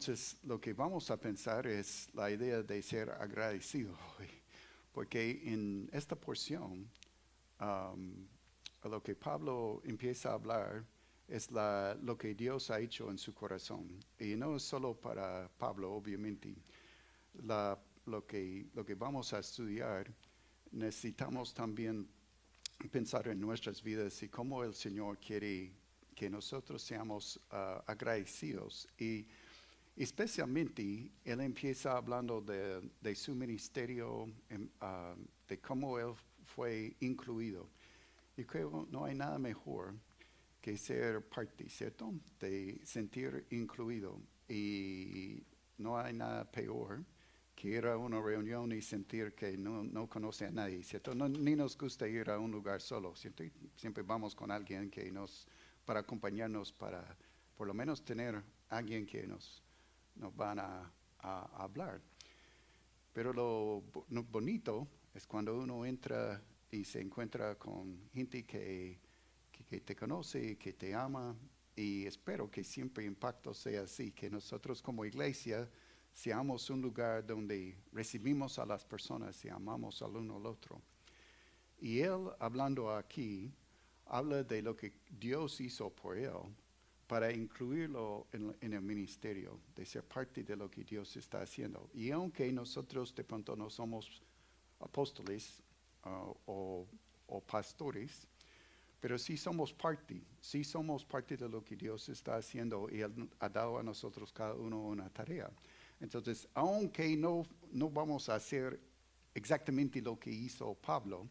Entonces, lo que vamos a pensar es la idea de ser agradecido hoy, porque en esta porción, um, a lo que Pablo empieza a hablar es lo que Dios ha hecho en su corazón. Y no es solo para Pablo, obviamente. Lo que vamos a estudiar, necesitamos también pensar en nuestras vidas y cómo el Señor quiere que nosotros seamos agradecidos. Y especialmente, Él empieza hablando de su ministerio, de cómo Él fue incluido. Y creo no hay nada mejor que ser parte, ¿cierto? De sentir incluido. Y no hay nada peor que ir a una reunión y sentir que no conoce a nadie, ¿cierto? Ni nos gusta ir a un lugar solo, ¿cierto? Siempre vamos con alguien para acompañarnos, para por lo menos tener alguien que nos van a hablar. Pero lo bonito es cuando uno entra y se encuentra con gente que te conoce, que te ama, y espero que siempre Impacto sea así, que nosotros como iglesia seamos un lugar donde recibimos a las personas y amamos al uno al otro. Y él, hablando aquí, habla de lo que Dios hizo por él para incluirlo en el ministerio, de ser parte de lo que Dios está haciendo. Y aunque nosotros de pronto no somos apóstoles o pastores, pero sí somos parte de lo que Dios está haciendo y Él ha dado a nosotros cada uno una tarea. Entonces, aunque no vamos a hacer exactamente lo que hizo Pablo,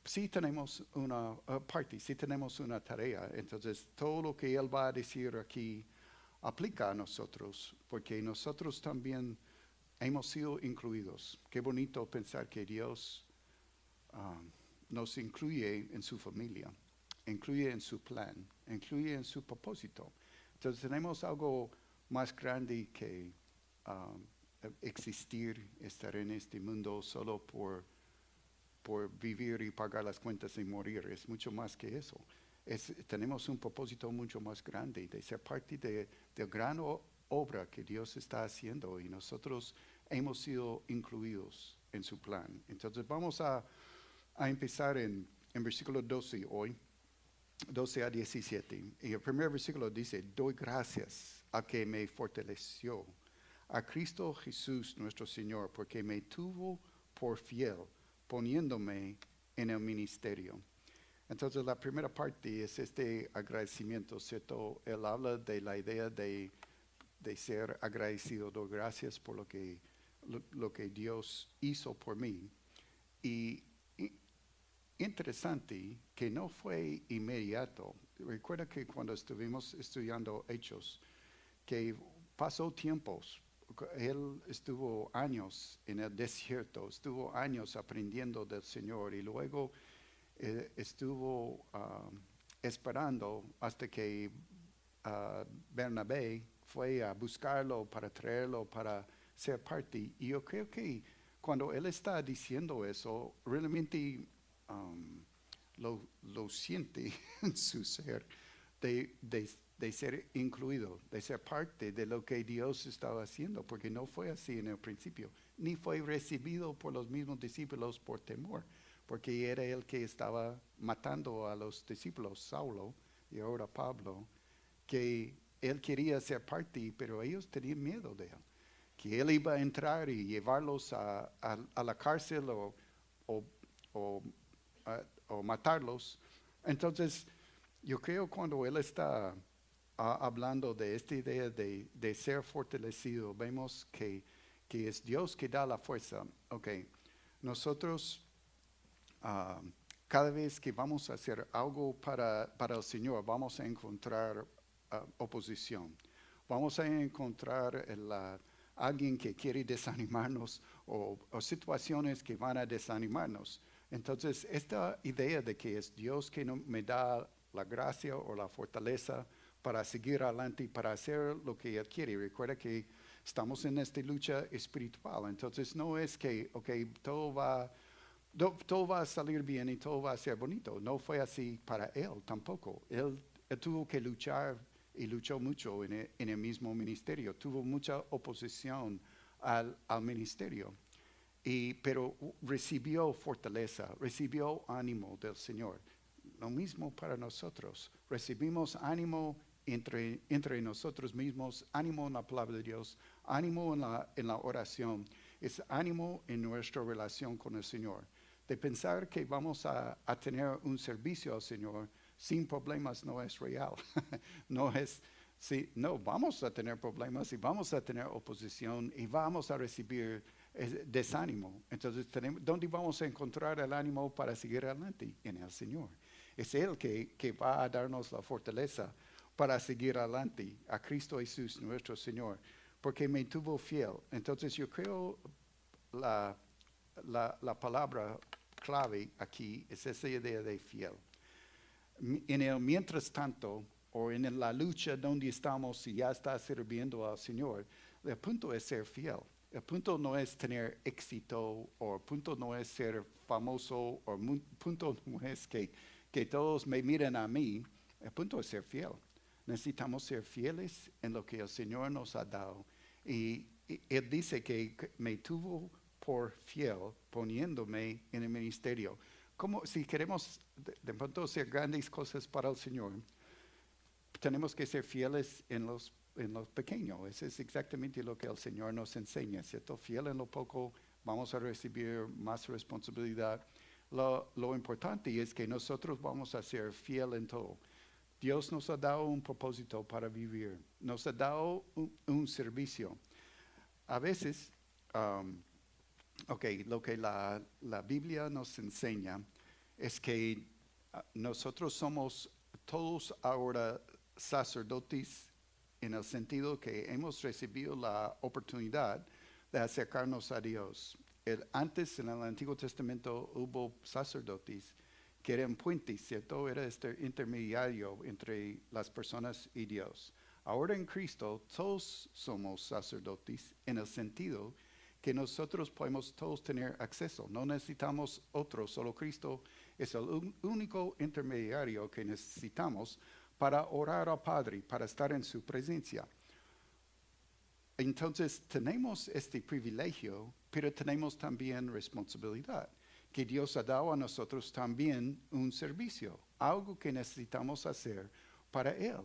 sí tenemos una parte, sí tenemos una tarea. Entonces, todo lo que Él va a decir aquí aplica a nosotros, porque nosotros también hemos sido incluidos. Qué bonito pensar que Dios nos incluye en su familia, incluye en su plan, incluye en su propósito. Entonces tenemos algo más grande que existir, estar en este mundo solo por vivir y pagar las cuentas y morir. Es mucho más que eso. Tenemos un propósito mucho más grande de ser parte de gran obra que Dios está haciendo y nosotros hemos sido incluidos en su plan. Entonces vamos a empezar en versículo 12 hoy, 12 a 17. Y el primer versículo dice, doy gracias a que me fortaleció, a Cristo Jesús nuestro Señor, porque me tuvo por fiel, poniéndome en el ministerio. Entonces la primera parte es este agradecimiento, ¿cierto? Él habla de la idea de ser agradecido, doy gracias por lo que Dios hizo por mí. Y interesante que no fue inmediato. Recuerda que cuando estuvimos estudiando Hechos, que pasó tiempos. Él estuvo años en el desierto, estuvo años aprendiendo del Señor y luego estuvo esperando hasta que Bernabé fue a buscarlo para traerlo para ser parte. Y yo creo que cuando él está diciendo eso, realmente lo siente en su ser de ser incluido, de ser parte de lo que Dios estaba haciendo, porque no fue así en el principio, ni fue recibido por los mismos discípulos por temor, porque era el que estaba matando a los discípulos, Saulo y ahora Pablo, que él quería ser parte, pero ellos tenían miedo de él, que él iba a entrar y llevarlos a la cárcel o matarlos. Entonces, yo creo cuando él está hablando de esta idea de ser fortalecido, vemos que es Dios que da la fuerza. Ok, nosotros cada vez que vamos a hacer algo para el Señor, vamos a encontrar oposición. Vamos a encontrar alguien que quiere desanimarnos o situaciones que van a desanimarnos. Entonces, esta idea de que es Dios que me da la gracia o la fortaleza para seguir adelante y para hacer lo que Él quiere. Recuerda que estamos en esta lucha espiritual. Entonces, no es que, ok, todo va a salir bien y todo va a ser bonito. No fue así para Él tampoco. Él tuvo que luchar y luchó mucho en el mismo ministerio. Tuvo mucha oposición al ministerio. Pero recibió fortaleza, recibió ánimo del Señor. Lo mismo para nosotros. Recibimos ánimo entre nosotros mismos, ánimo en la palabra de Dios, ánimo en la oración. Es ánimo en nuestra relación con el Señor. De pensar que vamos a tener un servicio al Señor sin problemas no es real. No, vamos a tener problemas y vamos a tener oposición y vamos a recibir desánimo. Entonces, ¿dónde vamos a encontrar el ánimo para seguir adelante? En el Señor. Es Él que va a darnos la fortaleza para seguir adelante, a Cristo Jesús, nuestro Señor, porque me tuvo fiel. Entonces, yo creo la palabra clave aquí es esa idea de fiel. En el mientras tanto, o en la lucha donde estamos, si ya está sirviendo al Señor, el punto es ser fiel. El punto no es tener éxito, o el punto no es ser famoso, o el punto no es que todos me miren a mí. El punto es ser fiel. Necesitamos ser fieles en lo que el Señor nos ha dado. Y Él dice que me tuvo por fiel poniéndome en el ministerio. Como si queremos de pronto hacer grandes cosas para el Señor, tenemos que ser fieles en los pequeños. Eso es exactamente lo que el Señor nos enseña, ¿cierto? Fiel en lo poco, vamos a recibir más responsabilidad. Lo importante es que nosotros vamos a ser fiel en todo. Dios nos ha dado un propósito para vivir. Nos ha dado un servicio. A veces, lo que la Biblia nos enseña es que nosotros somos todos ahora sacerdotes en el sentido que hemos recibido la oportunidad de acercarnos a Dios. Antes, en el Antiguo Testamento, hubo sacerdotes que eran puentes, ¿cierto? Era este intermediario entre las personas y Dios. Ahora en Cristo todos somos sacerdotes en el sentido que nosotros podemos todos tener acceso. No necesitamos otro, solo Cristo es el único intermediario que necesitamos para orar al Padre, para estar en su presencia. Entonces tenemos este privilegio, pero tenemos también responsabilidad, que Dios ha dado a nosotros también un servicio, algo que necesitamos hacer para Él,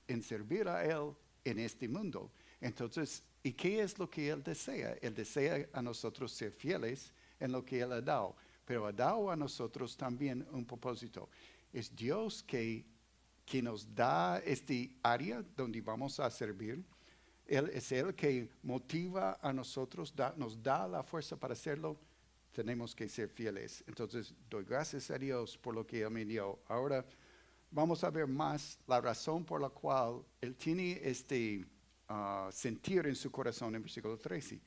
en servir a Él en este mundo. Entonces, ¿y qué es lo que Él desea? Él desea a nosotros ser fieles en lo que Él ha dado, pero ha dado a nosotros también un propósito. Es Dios que nos da este área donde vamos a servir. Es Él que motiva a nosotros, nos da la fuerza para hacerlo. Tenemos que ser fieles. Entonces, doy gracias a Dios por lo que Él me dio. Ahora, vamos a ver más la razón por la cual Él tiene este sentir en su corazón en versículo 13.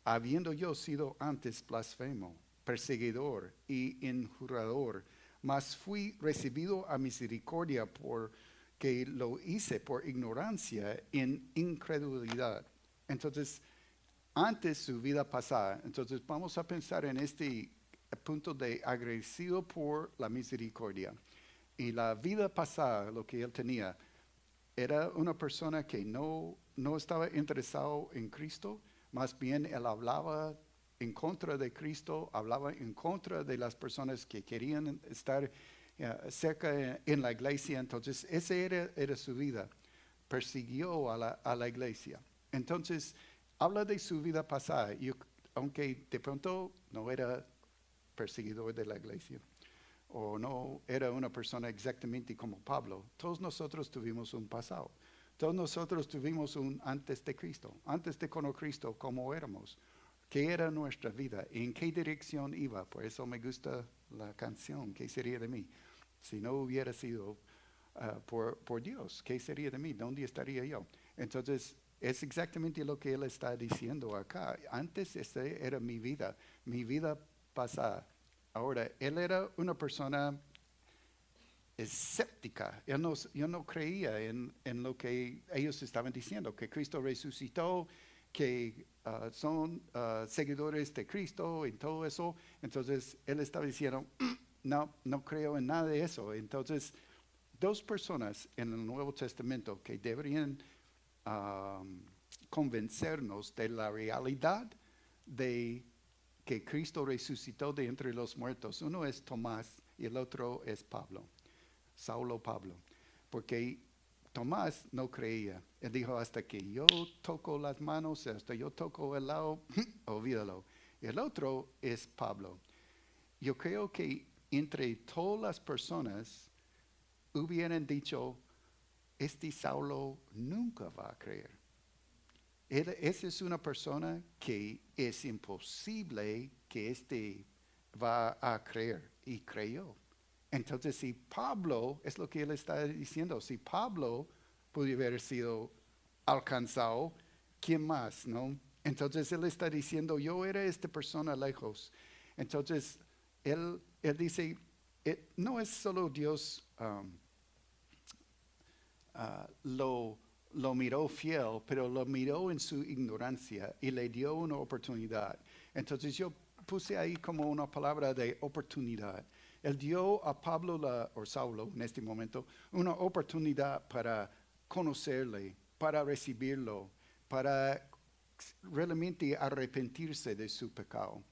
Habiendo yo sido antes blasfemo, perseguidor y injurador, mas fui recibido a misericordia porque lo hice por ignorancia en incredulidad. Entonces, antes su vida pasada, entonces vamos a pensar en este punto de agradecido por la misericordia. Y la vida pasada, lo que él tenía, era una persona que no estaba interesado en Cristo, más bien él hablaba en contra de Cristo, hablaba en contra de las personas que querían estar cerca en la iglesia. Entonces, esa era su vida. Persiguió a la iglesia. Entonces, habla de su vida pasada, aunque de pronto no era perseguidor de la iglesia, o no era una persona exactamente como Pablo. Todos nosotros tuvimos un pasado. Todos nosotros tuvimos un antes de Cristo. Antes de conocer a Cristo, ¿cómo éramos? ¿Qué era nuestra vida? ¿En qué dirección iba? Por eso me gusta la canción, ¿qué sería de mí? Si no hubiera sido por Dios, ¿qué sería de mí? ¿Dónde estaría yo? Entonces, es exactamente lo que él está diciendo acá. Antes esta era mi vida pasada. Ahora, él era una persona escéptica. Él no creía en lo que ellos estaban diciendo, que Cristo resucitó, que son seguidores de Cristo y todo eso. Entonces, él estaba diciendo, no creo en nada de eso. Entonces, dos personas en el Nuevo Testamento que deberían convencernos de la realidad de que Cristo resucitó de entre los muertos. Uno es Tomás y el otro es Pablo, Saulo Pablo, porque Tomás no creía. Él dijo, hasta que yo toco las manos, hasta yo toco el lado, olvídalo. El otro es Pablo. Yo creo que entre todas las personas hubieran dicho, este Saulo nunca va a creer. Esa es una persona que es imposible que va a creer, y creyó. Entonces, si Pablo, es lo que él está diciendo, si Pablo pudiera haber sido alcanzado, ¿quién más, no? Entonces, él está diciendo, yo era esta persona lejos. Entonces, él dice, no es solo Dios lo miró fiel, pero lo miró en su ignorancia y le dio una oportunidad. Entonces yo puse ahí como una palabra de oportunidad. Él dio a Pablo, o Saulo en este momento, una oportunidad para conocerle, para recibirlo, para realmente arrepentirse de su pecado.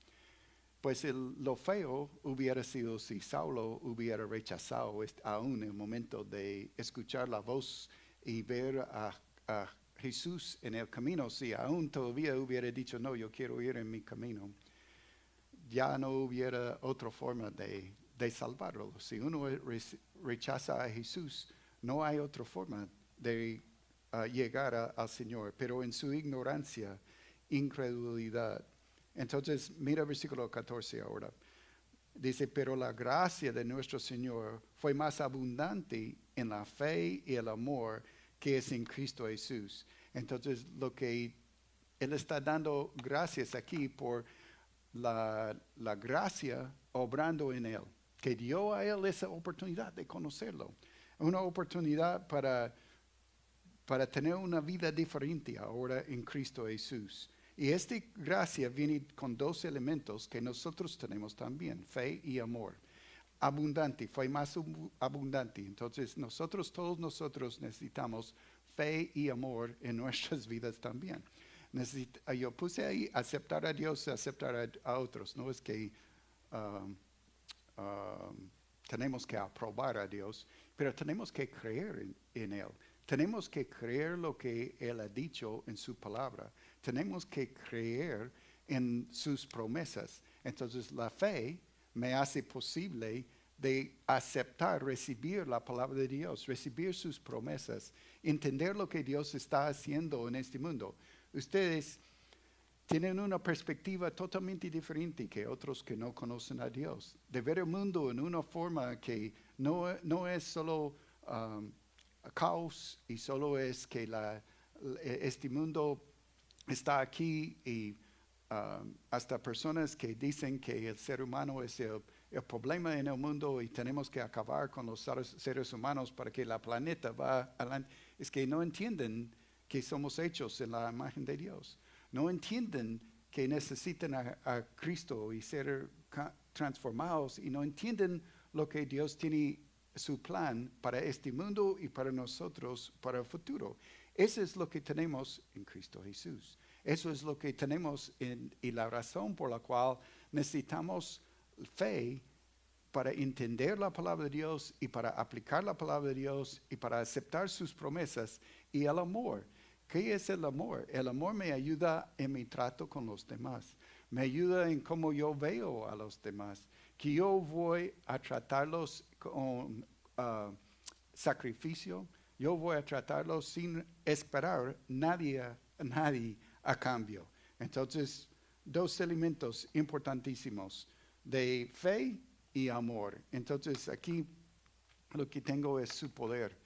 Pues lo feo hubiera sido si Saulo hubiera rechazado aún en el momento de escuchar la voz y ver a Jesús en el camino. Si aún todavía hubiera dicho, no, yo quiero ir en mi camino, ya no hubiera otra forma de salvarlo. Si uno rechaza a Jesús, no hay otra forma de llegar al Señor. Pero en su ignorancia, incredulidad. Entonces, mira el versículo 14 ahora. Dice, pero la gracia de nuestro Señor fue más abundante en la fe y el amor que es en Cristo Jesús. Entonces, lo que Él está dando gracias aquí por la gracia obrando en Él, que dio a Él esa oportunidad de conocerlo. Una oportunidad para tener una vida diferente ahora en Cristo Jesús. Y esta gracia viene con dos elementos que nosotros tenemos también, fe y amor. Abundante, fue más abundante. Entonces todos nosotros necesitamos fe y amor en nuestras vidas también. Yo puse ahí aceptar a Dios, aceptar a otros. No es que tenemos que aprobar a Dios, pero tenemos que creer en Él. Tenemos que creer lo que Él ha dicho en su palabra. Tenemos que creer en sus promesas. Entonces la fe me hace posible de aceptar, recibir la palabra de Dios, recibir sus promesas, entender lo que Dios está haciendo en este mundo. Ustedes tienen una perspectiva totalmente diferente que otros que no conocen a Dios. De ver el mundo en una forma que no es solo caos y solo es que este mundo está aquí y hasta personas que dicen que el ser humano es el problema en el mundo y tenemos que acabar con los seres humanos para que la planeta va adelante. Es que no entienden que somos hechos en la imagen de Dios. No entienden que necesitan a Cristo y ser transformados y no entienden lo que Dios tiene su plan para este mundo y para nosotros para el futuro. Eso es lo que tenemos en Cristo Jesús. Eso es lo que tenemos y la razón por la cual necesitamos fe para entender la palabra de Dios y para aplicar la palabra de Dios y para aceptar sus promesas y el amor. ¿Qué es el amor? El amor me ayuda en mi trato con los demás. Me ayuda en cómo yo veo a los demás. Que yo voy a tratarlos con sacrificio. Yo voy a tratarlos sin esperar nadie a cambio. Entonces, dos elementos importantísimos de fe y amor. Entonces, aquí lo que tengo es su poder.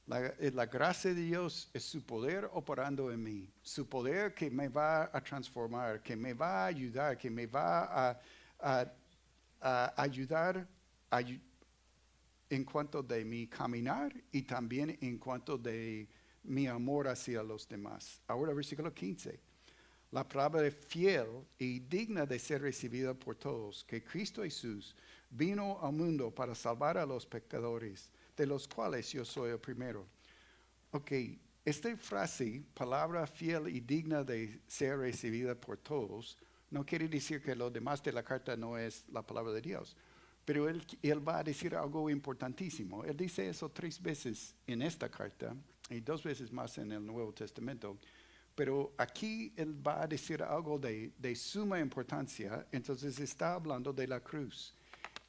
La gracia de Dios es su poder operando en mí. Su poder que me va a transformar, que me va a ayudar, que me va a ayudar en cuanto de mi caminar y también en cuanto de mi amor hacia los demás. Ahora versículo 15. La palabra es fiel y digna de ser recibida por todos, que Cristo Jesús vino al mundo para salvar a los pecadores, de los cuales yo soy el primero. Ok, esta frase, palabra fiel y digna de ser recibida por todos, no quiere decir que lo demás de la carta no es la palabra de Dios. Pero él va a decir algo importantísimo. Él dice eso 3 veces en esta carta y 2 veces más en el Nuevo Testamento. Pero aquí él va a decir algo de suma importancia. Entonces está hablando de la cruz.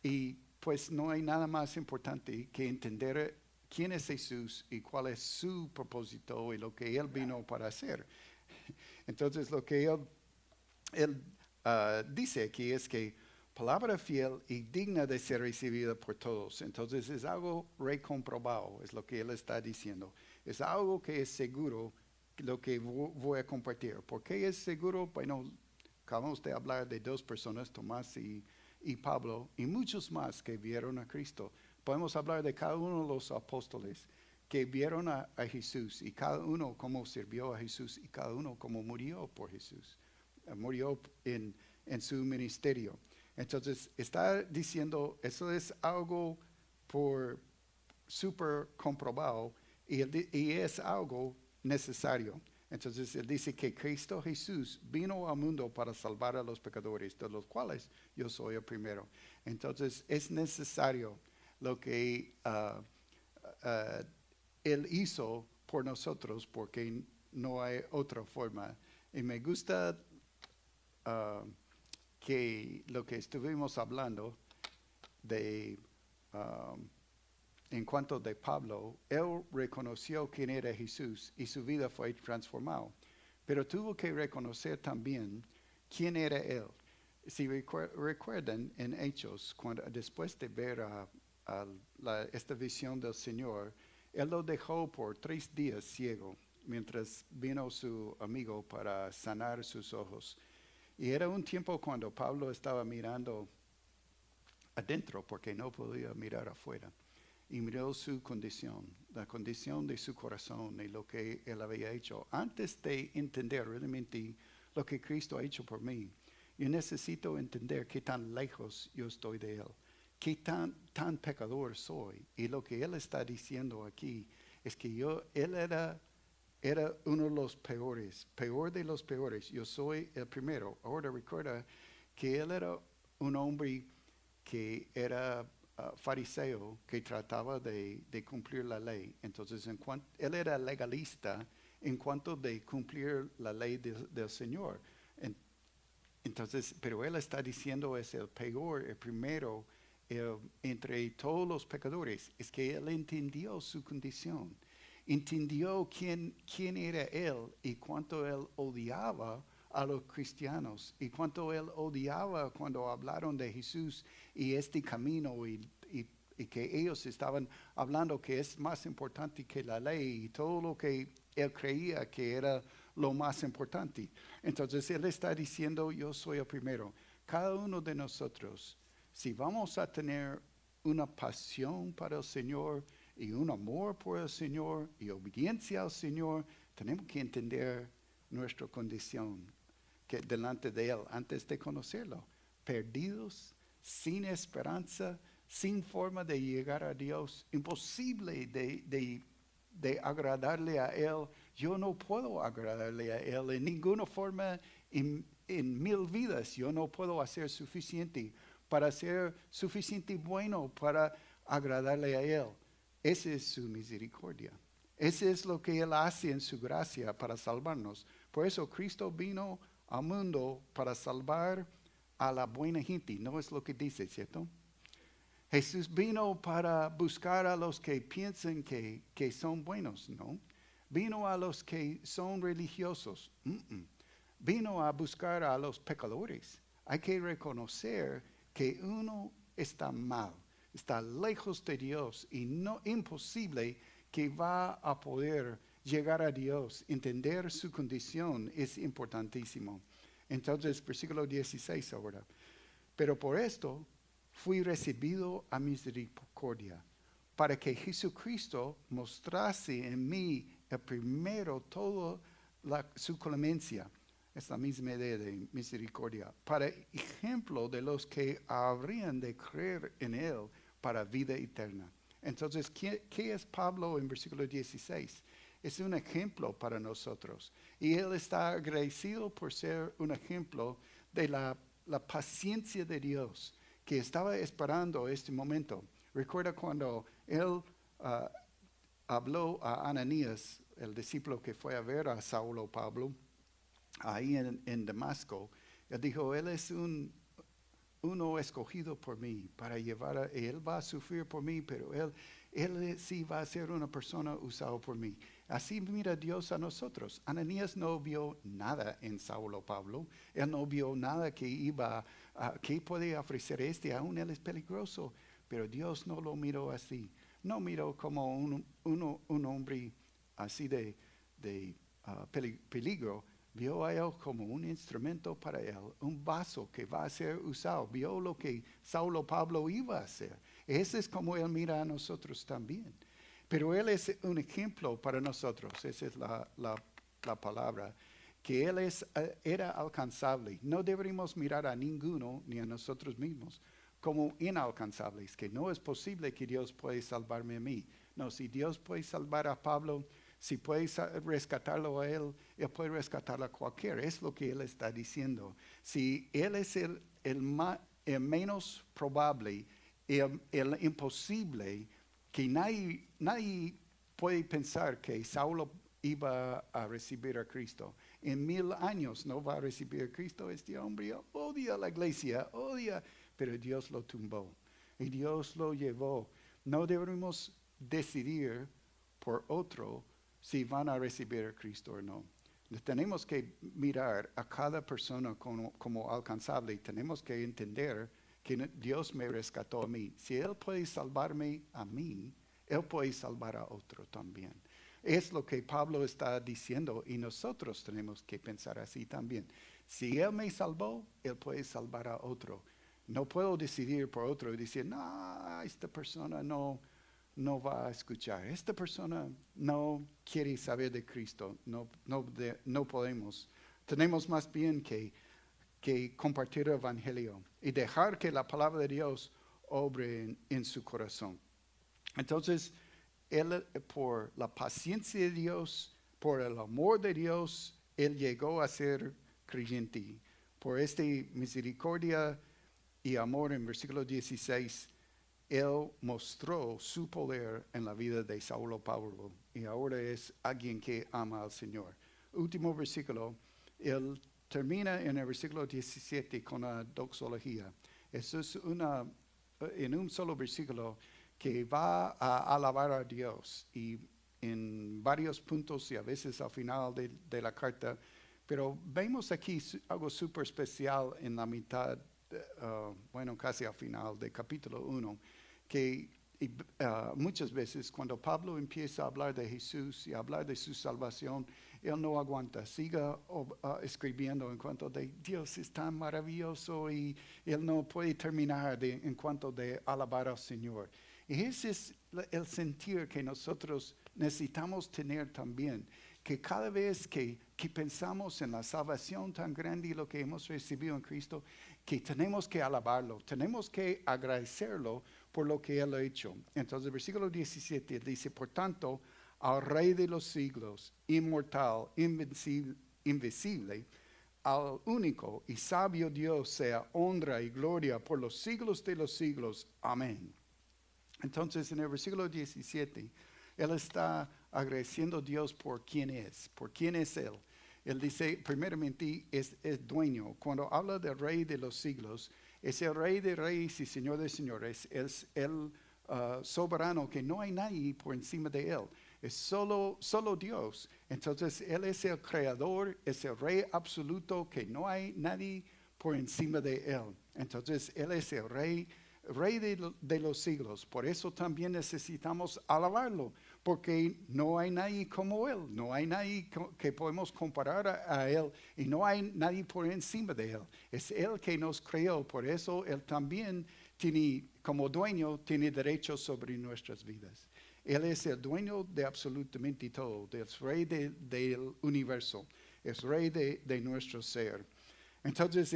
Y pues no hay nada más importante que entender quién es Jesús y cuál es su propósito y lo que él vino para hacer. Entonces lo que él dice aquí es que palabra fiel y digna de ser recibida por todos. Entonces es algo recomprobado, es lo que él está diciendo. Es algo que es seguro, lo que voy a compartir. ¿Por qué es seguro? Bueno, acabamos de hablar de 2 personas, Tomás y Pablo, y muchos más que vieron a Cristo. Podemos hablar de cada uno de los apóstoles que vieron a Jesús, y cada uno cómo sirvió a Jesús, y cada uno cómo murió por Jesús. Murió en su ministerio. Entonces está diciendo, eso es algo por súper comprobado y es algo necesario. Entonces él dice que Cristo Jesús vino al mundo para salvar a los pecadores, de los cuales yo soy el primero. Entonces es necesario lo que él hizo por nosotros, porque no hay otra forma. Y me gusta que lo que estuvimos hablando de en cuanto de Pablo, él reconoció quién era Jesús y su vida fue transformada, pero tuvo que reconocer también quién era él. Si recuerdan en Hechos, después de ver esta visión del Señor, él lo dejó por 3 días ciego, mientras vino su amigo para sanar sus ojos. Y era un tiempo cuando Pablo estaba mirando adentro porque no podía mirar afuera. Y miró su condición, la condición de su corazón y lo que él había hecho. Antes de entender realmente lo que Cristo ha hecho por mí, yo necesito entender qué tan lejos yo estoy de él, qué tan pecador soy. Y lo que él está diciendo aquí es que él era uno de los peores, peor de los peores. Yo soy el primero. Ahora recuerda que él era un hombre que era fariseo, que trataba de cumplir la ley. Entonces, él era legalista en cuanto de cumplir la ley del Señor. Entonces, pero él está diciendo es el peor, el primero entre todos los pecadores. Es que él entendió su condición. Entendió quién era él y cuánto él odiaba a los cristianos y cuánto él odiaba cuando hablaron de Jesús y este camino y que ellos estaban hablando que es más importante que la ley y todo lo que él creía que era lo más importante. Entonces él está diciendo, yo soy el primero. Cada uno de nosotros, si vamos a tener una pasión para el Señor y un amor por el Señor y obediencia al Señor, tenemos que entender nuestra condición que delante de Él antes de conocerlo. Perdidos, sin esperanza, sin forma de llegar a Dios, imposible de agradarle a Él. Yo no puedo agradarle a Él en ninguna forma, en 1000 vidas. Yo no puedo hacer suficiente para ser suficiente bueno para agradarle a Él. Esa es su misericordia. Ese es lo que Él hace en su gracia para salvarnos. Por eso Cristo vino al mundo para salvar a la buena gente. No es lo que dice, ¿cierto? Jesús vino para buscar a los que piensan que son buenos, ¿no? Vino a los que son religiosos. Vino a buscar a los pecadores. Hay que reconocer que uno está mal, está lejos de Dios y no imposible que va a poder llegar a Dios. Entender su condición es importantísimo. Entonces, versículo 16 ahora. Pero por esto fui recibido a misericordia, para que Jesucristo mostrase en mí el primero toda su clemencia, Es la misma idea de misericordia, para ejemplo de los que habrían de creer en Él para vida eterna. Entonces, ¿qué es Pablo en versículo 16? Es un ejemplo para nosotros. Y él está agradecido por ser un ejemplo de la paciencia de Dios, que estaba esperando este momento. Recuerda cuando él habló a Ananías, el discípulo que fue a ver a Saulo Pablo, ahí en Damasco. Él dijo, él es uno escogido por mí para llevar él va a sufrir por mí, pero él sí va a ser una persona usada por mí. Así mira Dios a nosotros. Ananías no vio nada en Saulo Pablo. Él no vio nada que que podía ofrecer aún él es peligroso. Pero Dios no lo miró así. No miró como un hombre así de peligro. Vio a él como un instrumento para él, un vaso que va a ser usado. Vio lo que Saulo Pablo iba a hacer. Ese es como él mira a nosotros también. Pero él es un ejemplo para nosotros. Esa es la palabra. Que él era alcanzable. No deberíamos mirar a ninguno ni a nosotros mismos como inalcanzables. Que no es posible que Dios pueda salvarme a mí. No, si Dios puede salvar a Pablo, si puede rescatarlo a él puede rescatar a cualquiera. Es lo que él está diciendo. Si él es el menos probable, el imposible, que nadie puede pensar que Saulo iba a recibir a Cristo. En 1000 años no va a recibir a Cristo. Este hombre odia la iglesia, pero Dios lo tumbó y Dios lo llevó. No debemos decidir por otro si van a recibir a Cristo o no. Tenemos que mirar a cada persona como alcanzable. Tenemos que entender que Dios me rescató a mí. Si Él puede salvarme a mí, Él puede salvar a otro también. Es lo que Pablo está diciendo y nosotros tenemos que pensar así también. Si Él me salvó, Él puede salvar a otro. No puedo decidir por otro y decir, no, esta persona no va a escuchar. Esta persona no quiere saber de Cristo. No podemos. Tenemos más bien que compartir el evangelio y dejar que la palabra de Dios obre en su corazón. Entonces, él, por la paciencia de Dios, por el amor de Dios, él llegó a ser creyente. Por esta misericordia y amor en versículo 16, él mostró su poder en la vida de Saulo Pablo y ahora es alguien que ama al Señor. Último versículo, él termina en el versículo 17 con la doxología. Eso es en un solo versículo que va a alabar a Dios y en varios puntos y a veces al final de la carta. Pero vemos aquí algo súper especial en la mitad, casi al final del capítulo 1, que muchas veces cuando Pablo empieza a hablar de Jesús y a hablar de su salvación, él no aguanta, siga escribiendo en cuanto de Dios es tan maravilloso y él no puede terminar en cuanto de alabar al Señor. Y ese es el sentir que nosotros necesitamos tener también, que cada vez que pensamos en la salvación tan grande y lo que hemos recibido en Cristo, que tenemos que alabarlo, tenemos que agradecerlo por lo que Él ha hecho. Entonces, el versículo 17 dice, por tanto, al Rey de los siglos, inmortal, invisible, al único y sabio Dios sea honra y gloria por los siglos de los siglos. Amén. Entonces, en el versículo 17, Él está agradeciendo a Dios por quién es Él. Él dice, primeramente, es dueño. Cuando habla del Rey de los siglos, es el Rey de reyes y Señor de señores. Es el soberano que no hay nadie por encima de Él. Es solo Dios. Entonces, Él es el creador, es el Rey absoluto que no hay nadie por encima de Él. Entonces, Él es el Rey de los siglos. Por eso también necesitamos alabarlo, porque no hay nadie como Él, no hay nadie que podemos comparar a Él y no hay nadie por encima de Él. Es Él que nos creó, por eso Él también como dueño, tiene derechos sobre nuestras vidas. Él es el dueño de absolutamente todo, es Rey del universo. es Rey de nuestro ser. Entonces,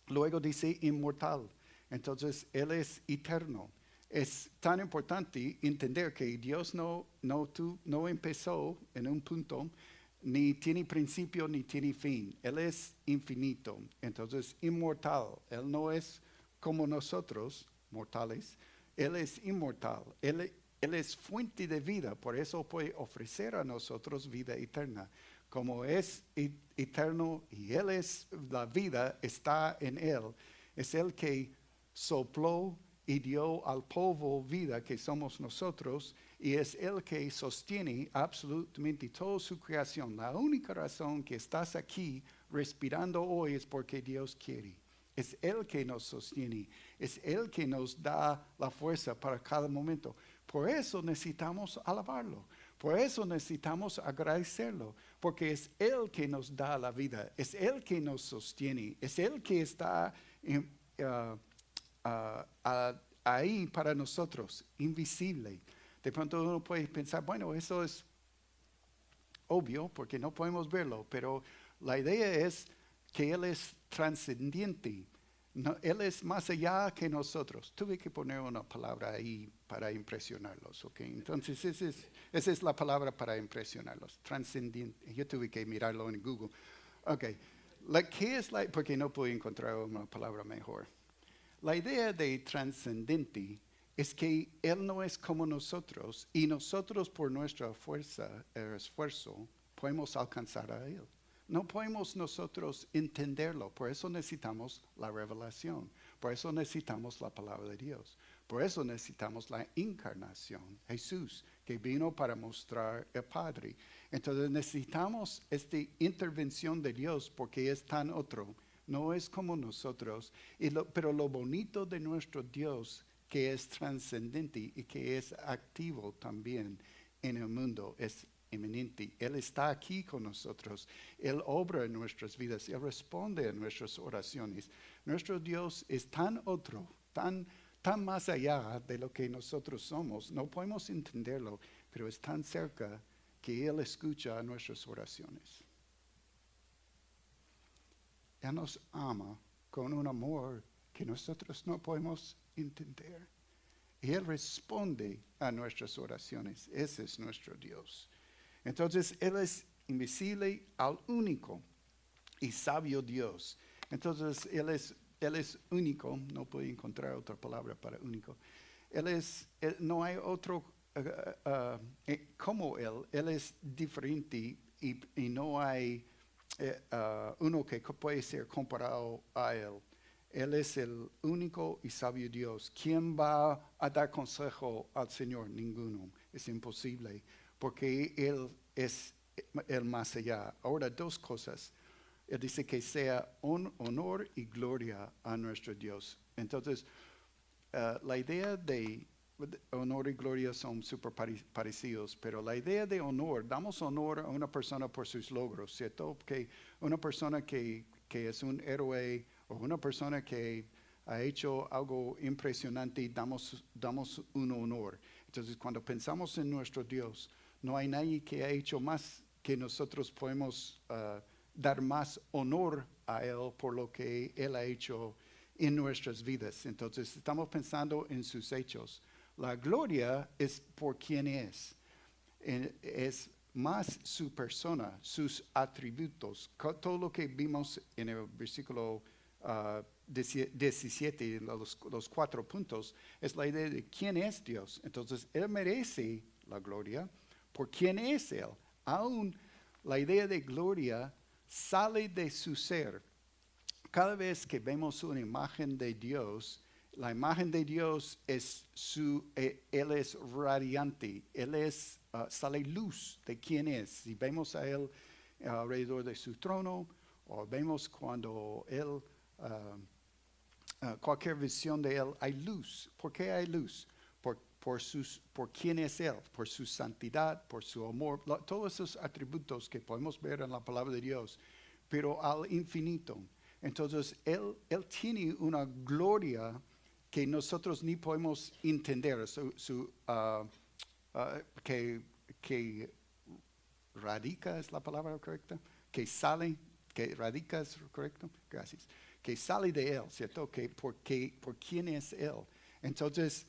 luego dice inmortal. Entonces, Él es eterno. Es tan importante entender que Dios no empezó en un punto, ni tiene principio, ni tiene fin. Él es infinito. Entonces, inmortal. Él no es como nosotros, mortales. Él es inmortal. Él es fuente de vida. Por eso puede ofrecer a nosotros vida eterna. Como es eterno y Él es la vida, está en Él. Es el que sopló y dio al polvo vida que somos nosotros, y es el que sostiene absolutamente toda su creación. La única razón que estás aquí respirando hoy es porque Dios quiere. Es Él que nos sostiene, es Él que nos da la fuerza para cada momento. Por eso necesitamos alabarlo, por eso necesitamos agradecerlo, porque es Él que nos da la vida, es Él que nos sostiene, es Él que está ahí para nosotros, invisible. De pronto uno puede pensar, bueno, eso es obvio porque no podemos verlo, pero la idea es que Él es trascendente. No, Él es más allá que nosotros. Tuve que poner una palabra ahí para impresionarlos, ¿ok? Entonces esa es la palabra para impresionarlos, trascendente. Yo tuve que mirarlo en Google. Ok, ¿qué es porque no pude encontrar una palabra mejor? La idea de trascendente es que Él no es como nosotros y nosotros por nuestra fuerza, esfuerzo, podemos alcanzar a Él. No podemos nosotros entenderlo, por eso necesitamos la revelación, por eso necesitamos la palabra de Dios, por eso necesitamos la encarnación, Jesús, que vino para mostrar el Padre. Entonces necesitamos esta intervención de Dios porque es tan otro. No es como nosotros, pero lo bonito de nuestro Dios, que es trascendente y que es activo también en el mundo, es eminente. Él está aquí con nosotros, Él obra en nuestras vidas, Él responde a nuestras oraciones. Nuestro Dios es tan otro, tan más allá de lo que nosotros somos. No podemos entenderlo, pero es tan cerca que Él escucha nuestras oraciones. Él nos ama con un amor que nosotros no podemos entender. Y Él responde a nuestras oraciones. Ese es nuestro Dios. Entonces, Él es invisible al único y sabio Dios. Entonces, Él es único. No puedo encontrar otra palabra para único. No hay otro como Él. Él es diferente y no hay uno que puede ser comparado a Él. Él es el único y sabio Dios. ¿Quién va a dar consejo al Señor? Ninguno. Es imposible, porque Él es el más allá. Ahora, dos cosas. Él dice que sea honor y gloria a nuestro Dios. Entonces, la idea de honor y gloria son súper parecidos, pero la idea de honor, damos honor a una persona por sus logros, ¿cierto? Que una persona que es un héroe o una persona que ha hecho algo impresionante, damos un honor. Entonces, cuando pensamos en nuestro Dios, no hay nadie que ha hecho más que nosotros podemos dar más honor a Él por lo que Él ha hecho en nuestras vidas. Entonces, estamos pensando en sus hechos. La gloria es por quien es más su persona, sus atributos, todo lo que vimos en el versículo 17, los 4 puntos, es la idea de quién es Dios. Entonces, Él merece la gloria por quién es Él. Aún la idea de gloria sale de su ser. Cada vez que vemos una imagen de Dios, la imagen de Dios es Él es radiante, sale luz de quién es. Si vemos a Él alrededor de su trono, o vemos cuando Él, cualquier visión de Él, hay luz. ¿Por qué hay luz? Por quién es Él, por su santidad, por su amor, todos esos atributos que podemos ver en la palabra de Dios, pero al infinito. Entonces, Él tiene una gloria que nosotros ni podemos entender, que radica, ¿es la palabra correcta? que sale, que radica, ¿es correcto? Gracias. Que sale de Él, ¿cierto? Por quién es Él. Entonces,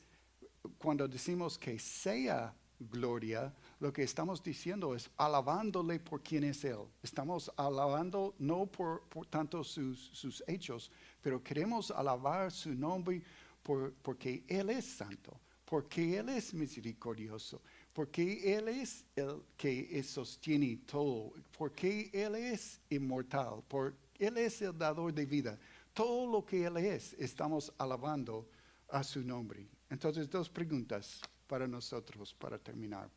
cuando decimos que sea gloria, lo que estamos diciendo es alabándole por quién es Él. Estamos alabando no por tanto sus hechos, pero queremos alabar su nombre porque Él es santo, porque Él es misericordioso, porque Él es el que sostiene todo, porque Él es inmortal, porque Él es el dador de vida. Todo lo que Él es, estamos alabando a su nombre. Entonces, dos preguntas para nosotros, para terminar.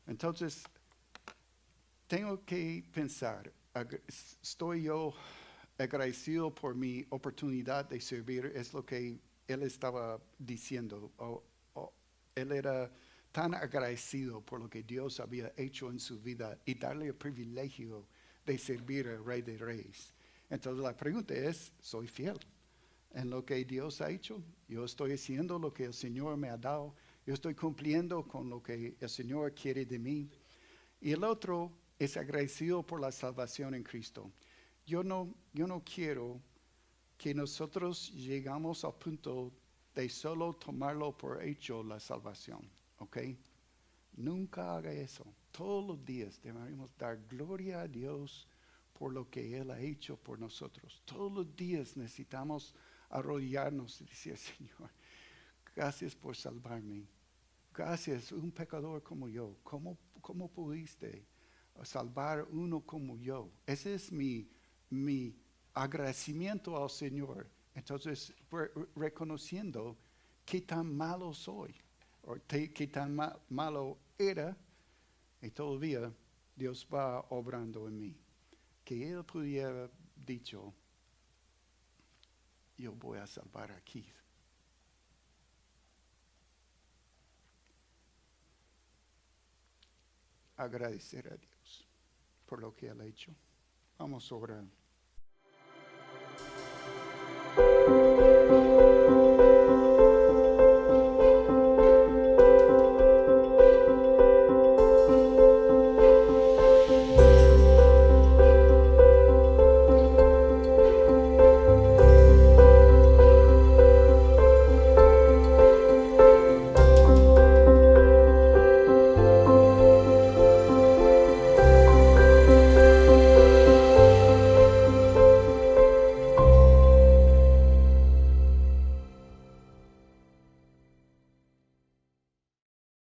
Entonces, tengo que pensar, ¿estoy yo agradecido por mi oportunidad de servir? Es lo que él estaba diciendo. Él era tan agradecido por lo que Dios había hecho en su vida y darle el privilegio de servir al Rey de Reyes. Entonces la pregunta es, ¿soy fiel en lo que Dios ha hecho? Yo estoy haciendo lo que el Señor me ha dado. Yo estoy cumpliendo con lo que el Señor quiere de mí. Y el otro es agradecido por la salvación en Cristo. Yo no quiero que nosotros llegamos al punto de solo tomarlo por hecho la salvación, ¿ok? Nunca haga eso. Todos los días debemos dar gloria a Dios por lo que Él ha hecho por nosotros. Todos los días necesitamos arrodillarnos y decir, Señor, gracias por salvarme. Gracias, un pecador como yo. ¿Cómo pudiste salvar uno como yo? Ese es mi agradecimiento al Señor. Entonces, reconociendo qué tan malo soy, o qué tan malo era, y todavía Dios va obrando en mí. Que Él pudiera dicho, yo voy a salvar a Keith. Agradecer a Dios por lo que Él ha hecho. Vamos a orar.